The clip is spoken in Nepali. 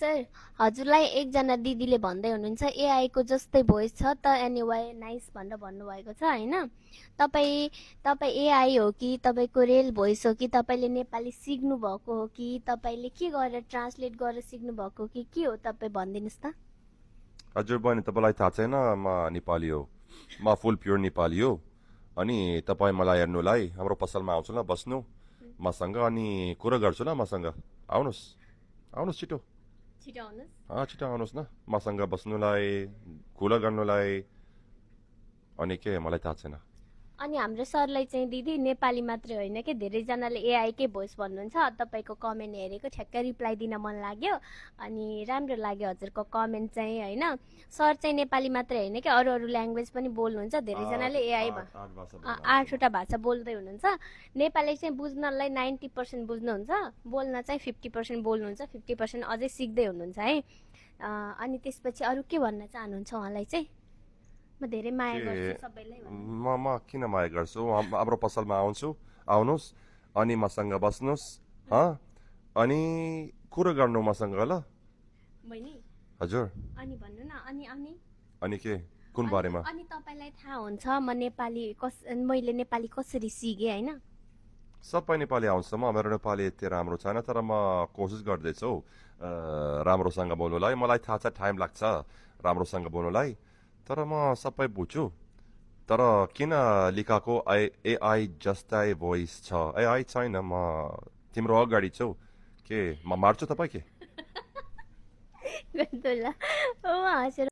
सर, हजुरलाई एकजना दिदीले भन्दै हुनुहुन्छ एआई को जस्तै भोइस छ त एनिवाई नाइस भनेर भन्नुभएको छ होइन। तपाईँ तपाईँ एआई हो कि तपाईँको रियल भोइस हो कि तपाईँले नेपाली सिक्नु भएको हो कि तपाईँले के गरेर ट्रान्सलेट गरेर सिक्नु भएको हो कि के हो, तपाईँ भनिदिनुहोस् त। हजुर बहिनी तपाईँलाई थाहा छैन म नेपाली हो, म फुल प्योर नेपाली हो। अनि तपाईँ मलाई हेर्नुलाई हाम्रो पसलमा आउँछु ल बस्नु मसँग अनि कुरा गर्छु ल मसँग। आउनुहोस् आउनुहोस् छिटो। छिटो आउनुहोस्। छिटो आउनुहोस् न मसँग बस्नुलाई, कुरा गर्नुलाई। अनि के मलाई थाहा छैन। अनि हाम्रो सरलाई चाहिँ दिदी नेपाली मात्रै होइन कि धेरैजनाले एआई कै भोइस भन्नुहुन्छ। तपाईँको कमेन्ट हेरेको ठ्याक्कै रिप्लाई दिन मन लाग्यो अनि राम्रो लाग्यो हजुरको कमेन्ट चाहिँ होइन। सर चाहिँ नेपाली मात्रै होइन कि अरू अरू ल्याङ्ग्वेज पनि बोल्नुहुन्छ। धेरैजनाले एआई आठवटा भाषा बोल्दै हुनुहुन्छ। नेपाली चाहिँ बुझ्नलाई 90% बुझ्नुहुन्छ, बोल्न चाहिँ 50% बोल्नुहुन्छ, 50% अझै सिक्दै हुनुहुन्छ है। अनि त्यसपछि अरू के भन्न चाहनुहुन्छ उहाँलाई चाहिँ? म धेरै माया के गर्छु सबैलाई भन्नु। म किन माया गर्छु, हाम्रो पसलमा आउँछु, आउनुहोस् अनि मसँग बस्नुहोस् अनि कुरा गर्नु मसँग ल। बहिनी हजुर अनि भन्नु न। अनि के कुन बारेमा? अनि तपाईँलाई थाहा हुन्छ मैले नेपाली कसरी सिकेँ होइन। सबै नेपाली आउँछ, मेरो नेपाली यति राम्रो छैन तर म कोसिस गर्दैछु राम्रोसँग बोल्नुलाई। मलाई थाहा छ टाइम लाग्छ राम्रोसँग बोल्नुलाई, तर म सबै बुझ्छु। तर किन लेखाको एआई जस्तै भोइस छ? एआई छैन, म तिम्रो अगाडि छु। के म मार्छु तपाईँ के? गन्तुला ओ हाँसेर